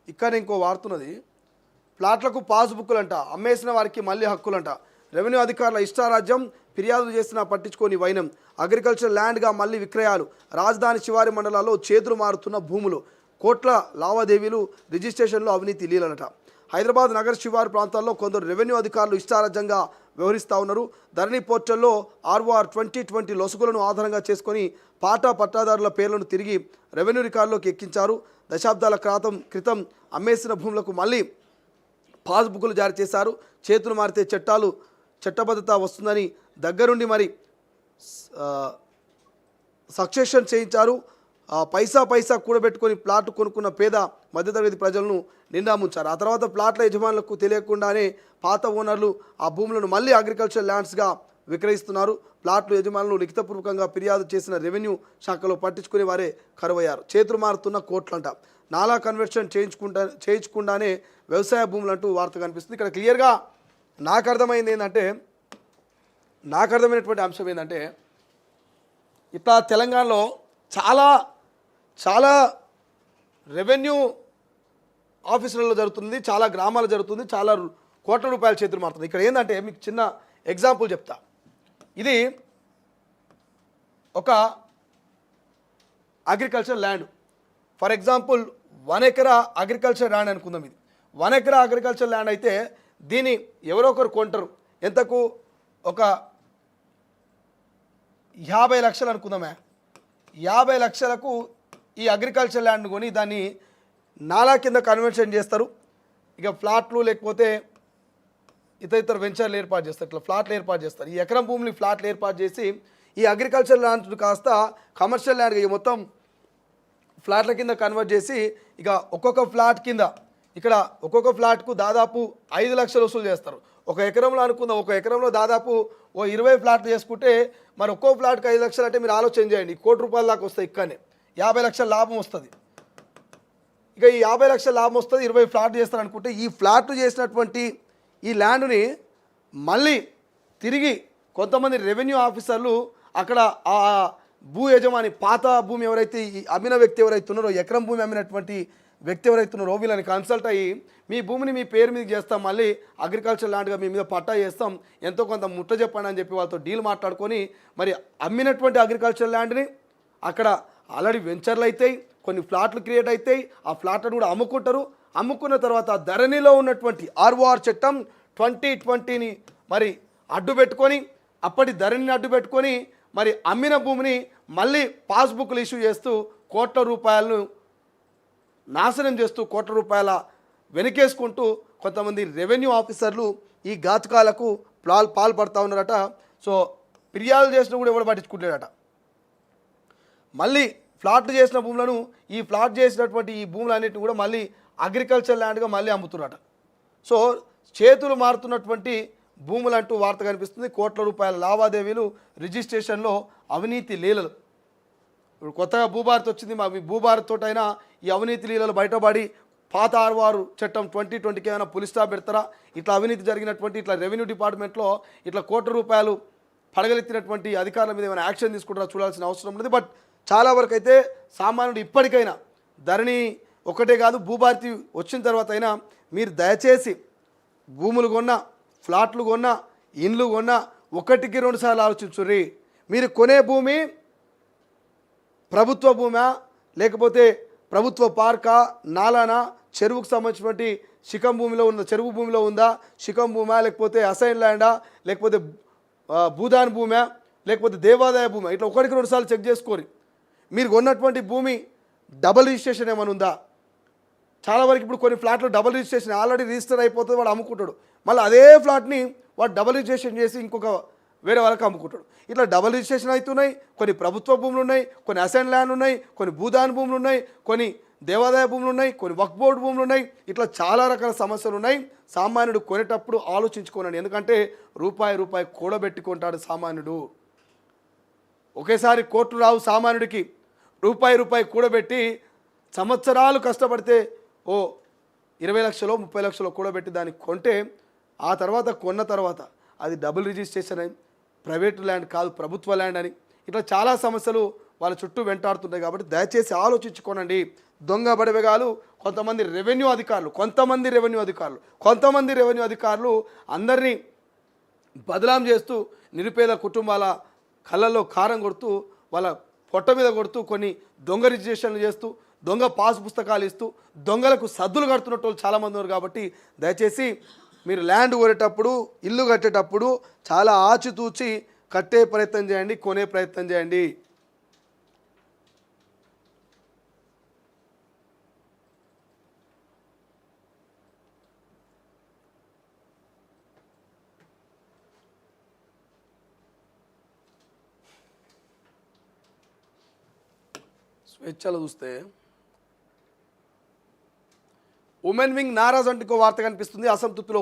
ఇక్కడ ఇంకో వాడుతున్నది, ప్లాట్లకు పాస్ బుక్కులంట, అమ్మేసిన వారికి మళ్ళీ హక్కులంట. రెవెన్యూ అధికారుల ఇష్టారాజ్యం, ఫిర్యాదులు చేసినా పట్టించుకొని వైనం. అగ్రికల్చర్ ల్యాండ్గా మళ్ళీ విక్రయాలు. రాజధాని శివారి మండలాల్లో చేతులు మారుతున్న భూములు. కోట్ల లావాదేవీలు, రిజిస్ట్రేషన్లో అవినీతి లీలలట. హైదరాబాద్ నగర శివారు ప్రాంతాల్లో కొందరు రెవెన్యూ అధికారులు ఇష్టారాజ్యంగా వ్యవహరిస్తూ ఉన్నారు. ధరణి పోర్టల్లో ఆర్ఓఆర్ 2020 లొసుగులను ఆధారంగా చేసుకొని పట్టాదారుల పేర్లను తిరిగి రెవెన్యూ రికార్డులోకి ఎక్కించారు. దశాబ్దాల క్రితం అమ్మేసిన భూములకు మళ్ళీ పాస్బుక్లు జారీ చేశారు. చేతులు మారితే చట్టబద్ధత వస్తుందని దగ్గరుండి మరి సక్సెషన్ చేయించారు. పైసా కూడబెట్టుకొని ప్లాట్ కొనుక్కున్న పేద మధ్యతరగతి ప్రజలను నిండా ముంచారు. ఆ తర్వాత ప్లాట్ల యజమానులకు తెలియకుండానే పాత ఓనర్లు ఆ భూములను మళ్ళీ అగ్రికల్చర్ ల్యాండ్స్గా విక్రయిస్తున్నారు. ప్లాట్లు యజమానులు లిఖితపూర్వకంగా ఫిర్యాదు చేసిన రెవెన్యూ శాఖలో పట్టించుకునే వారే కరువయ్యారు. చేతులు మారుతున్న కోట్లంట. నాలా కన్వర్షన్ చేయించకుండానే వ్యవసాయ భూములు అంటూ వార్త కనిపిస్తుంది. ఇక్కడ క్లియర్గా నాకు అర్థమైనటువంటి అంశం ఏంటంటే, ఇట్లా తెలంగాణలో చాలా రెవెన్యూ ఆఫీసులలో జరుగుతుంది, చాలా గ్రామాలు జరుగుతుంది, చాలా కోట్ల రూపాయల చేతులు మారుతుంది. ఇక్కడ ఏంటంటే మీకు చిన్న ఎగ్జాంపుల్ చెప్తా. ఇది ఒక అగ్రికల్చర్ ల్యాండ్. ఫర్ ఎగ్జాంపుల్ 1 ఎకరా అగ్రికల్చర్ ల్యాండ్ అనుకుందాం. ఇది 1 ఎకరా అగ్రికల్చర్ ల్యాండ్ అయితే దీన్ని ఎవరో ఒకరు కొంటారు. ఎంతకు? ఒక 50 లక్షలు అనుకుందామే. 50 లక్షలకు ఈ అగ్రికల్చర్ ల్యాండ్ కొని దాన్ని నాలా కింద కన్వర్షన్ చేస్తారు. ఇక ఫ్లాట్లు లేకపోతే ఇతర వెంచర్లు ఏర్పాటు చేస్తారు. ఇట్లా ఫ్లాట్లు ఏర్పాటు చేస్తారు. ఈ ఎకరం భూమిని ఫ్లాట్లు ఏర్పాటు చేసి ఈ అగ్రికల్చర్ ల్యాండ్ కాస్త కమర్షియల్ ల్యాండ్గా మొత్తం ఫ్లాట్ల కింద కన్వర్ట్ చేసి ఇక ఒక్కొక్క ఫ్లాట్ కింద ఇక్కడ ఒక్కొక్క ఫ్లాట్కు దాదాపు 5 లక్షలు వసూలు చేస్తారు. ఒక ఎకరంలో అనుకుందాం, ఒక ఎకరంలో దాదాపు 20 ఫ్లాట్లు చేసుకుంటే మరి ఒక్కో ఫ్లాట్కి 5 లక్షలు అంటే మీరు ఆలోచన చేయండి. ₹1 కోటి దాకా వస్తాయి. ఇక్కడనే 50 లక్షల లాభం వస్తుంది. ఇక ఈ 50 లక్షల లాభం వస్తుంది, 20 ఫ్లాట్లు చేస్తారు అనుకుంటే ఈ ఫ్లాట్లు చేసినటువంటి ఈ ల్యాండ్ని మళ్ళీ తిరిగి కొంతమంది రెవెన్యూ ఆఫీసర్లు అక్కడ ఆ భూ యజమాని, పాత భూమి ఎవరైతే అమ్మిన వ్యక్తి ఎవరైతే ఉన్నారో, ఎకరం భూమి అమ్మినటువంటి వ్యక్తి ఎవరైతే ఉన్నారో వీళ్ళని కన్సల్ట్ అయ్యి మీ భూమిని మీ పేరు మీద చేస్తాం, మళ్ళీ అగ్రికల్చర్ ల్యాండ్గా మీ మీద పట్టా చేస్తాం, ఎంతో కొంత ముట్ట చెప్పండి అని చెప్పి వాళ్ళతో డీల్ మాట్లాడుకొని మరి అమ్మినటువంటి అగ్రికల్చర్ ల్యాండ్ని అక్కడ ఆల్రెడీ వెంచర్లు అవుతాయి, కొన్ని ఫ్లాట్లు క్రియేట్ అవుతాయి. ఆ ఫ్లాట్లను కూడా అమ్ముకుంటారు. అమ్ముకున్న తర్వాత ధరణిలో ఉన్నటువంటి ఆర్ఓఆర్ చట్టం 2020ని మరి అడ్డు పెట్టుకొని, అప్పటి ధరణిని అడ్డు పెట్టుకొని మరి అమ్మిన భూమిని మళ్ళీ పాస్బుక్లు ఇష్యూ చేస్తూ కోట్ల రూపాయలను నాశనం చేస్తూ కోట్ల రూపాయల వెనకేసుకుంటూ కొంతమంది రెవెన్యూ ఆఫీసర్లు ఈ ఘాతుకాలకు పాల్పడతా ఉన్నారట. సో ఫిర్యాదు చేసిన కూడా ఎవరు పట్టించుకుంటాడట. మళ్ళీ ఫ్లాట్లు చేసిన భూములను ఈ ఫ్లాట్ చేసినటువంటి ఈ భూములన్నింటినీ కూడా మళ్ళీ అగ్రికల్చర్ ల్యాండ్గా మళ్ళీ అమ్ముతున్నారట. సో చేతులు మారుతున్నటువంటి భూములంటూ వార్త కనిపిస్తుంది. కోట్ల రూపాయల లావాదేవీలు, రిజిస్ట్రేషన్లో అవినీతి లీలలు. ఇప్పుడు కొత్తగా భూభారత్ వచ్చింది. మా భూభారత్ తోటైనా ఈ అవినీతి లీలలు బయటపడి పాత ఆర్వారు చట్టం 2020కి ఏమైనా పులిస్ స్టాప్ పెడతారా? ఇట్లా అవినీతి జరిగినటువంటి ఇట్లా రెవెన్యూ డిపార్ట్మెంట్లో ఇట్లా కోట్ల రూపాయలు పడగలెత్తినటువంటి అధికారుల మీద ఏమైనా యాక్షన్ తీసుకుంటారా చూడాల్సిన అవసరం ఉంది. బట్ చాలా వరకు అయితే సామాన్యుడు ఇప్పటికైనా ధరణి ఒకటే కాదు, భూభారతి వచ్చిన తర్వాత అయినా మీరు దయచేసి భూములు కొన్నా, ఫ్లాట్లు కొన్నా, ఇండ్లు కొన్నా 1కి 2 సార్లు ఆలోచించుర్రి. మీరు కొనే భూమి ప్రభుత్వ భూమా, లేకపోతే ప్రభుత్వ పార్కా, నాలానా, చెరువుకు సంబంధించినటువంటి శిఖం భూమిలో ఉన్న చెరువు భూమిలో ఉందా, శిఖం భూమా, లేకపోతే అసైన్ ల్యాండా, లేకపోతే భూదాన్ భూమా, లేకపోతే దేవాదాయ భూమా, ఇట్లా 1కి 2 సార్లు చెక్ చేసుకోరి. మీరు కొన్నటువంటి భూమి డబుల్ రిజిస్ట్రేషన్ ఏమైనా ఉందా? చాలా వరకు ఇప్పుడు కొన్ని ఫ్లాట్లు డబుల్ రిజిస్ట్రేషన్ ఆల్రెడీ రిజిస్టర్ అయిపోతుంది, వాడు అమ్ముకుంటాడు. మళ్ళీ అదే ఫ్లాట్ని వాడు డబుల్ రిజిస్ట్రేషన్ చేసి ఇంకొక వేరే వాళ్ళకి అమ్ముకుంటాడు. ఇట్లా డబుల్ రిజిస్ట్రేషన్ అవుతున్నాయి. కొన్ని ప్రభుత్వ భూములు ఉన్నాయి, కొన్ని అసైన్ ల్యాండ్ ఉన్నాయి, కొన్ని భూదాన్ భూములు ఉన్నాయి, కొన్ని దేవాదాయ భూములు ఉన్నాయి, కొన్ని వక్ఫ్ బోర్డు భూములు ఉన్నాయి. ఇట్లా చాలా రకాల సమస్యలు ఉన్నాయి. సామాన్యుడు కొనేటప్పుడు ఆలోచించుకోనండి. ఎందుకంటే రూపాయి కూడబెట్టుకుంటాడు సామాన్యుడు. ఒకేసారి కోట్లు రావు సామాన్యుడికి. రూపాయి కూడబెట్టి సంవత్సరాలు కష్టపడితే 20 లక్షలు 30 లక్షలు కూడబెట్టి దాన్ని కొంటే ఆ తర్వాత కొన్న తర్వాత అది డబుల్ రిజిస్ట్రేషన్ అని, ప్రైవేటు ల్యాండ్ కాదు ప్రభుత్వ ల్యాండ్ అని, ఇట్లా చాలా సమస్యలు వాళ్ళ చుట్టూ వెంటాడుతుంటాయి. కాబట్టి దయచేసి ఆలోచించుకోనండి. దొంగ బడవేగాలు, కొంతమంది రెవెన్యూ అధికారులు అందరినీ బదలాం చేస్తూ నిరుపేద కుటుంబాల కళ్ళల్లో కారం కొడుతూ వాళ్ళ పొట్ట మీద కొడుతూ కొన్ని దొంగ రిజిస్ట్రేషన్లు చేస్తూ దొంగ పాస్ పుస్తకాలు ఇస్తూ దొంగలకు సద్దులు కడుతున్నట్టు వాళ్ళు చాలామంది ఉన్నారు. కాబట్టి దయచేసి మీరు ల్యాండ్ కొనేటప్పుడు, ఇల్లు కట్టేటప్పుడు చాలా ఆచితూచి కట్టే ప్రయత్నం చేయండి, కొనే ప్రయత్నం చేయండి. స్వేచ్ఛలు చూస్తే ఉమెన్ వింగ్ నారాజ్ అంటే ఇంకో వార్త కనిపిస్తుంది. అసంతృప్తిలో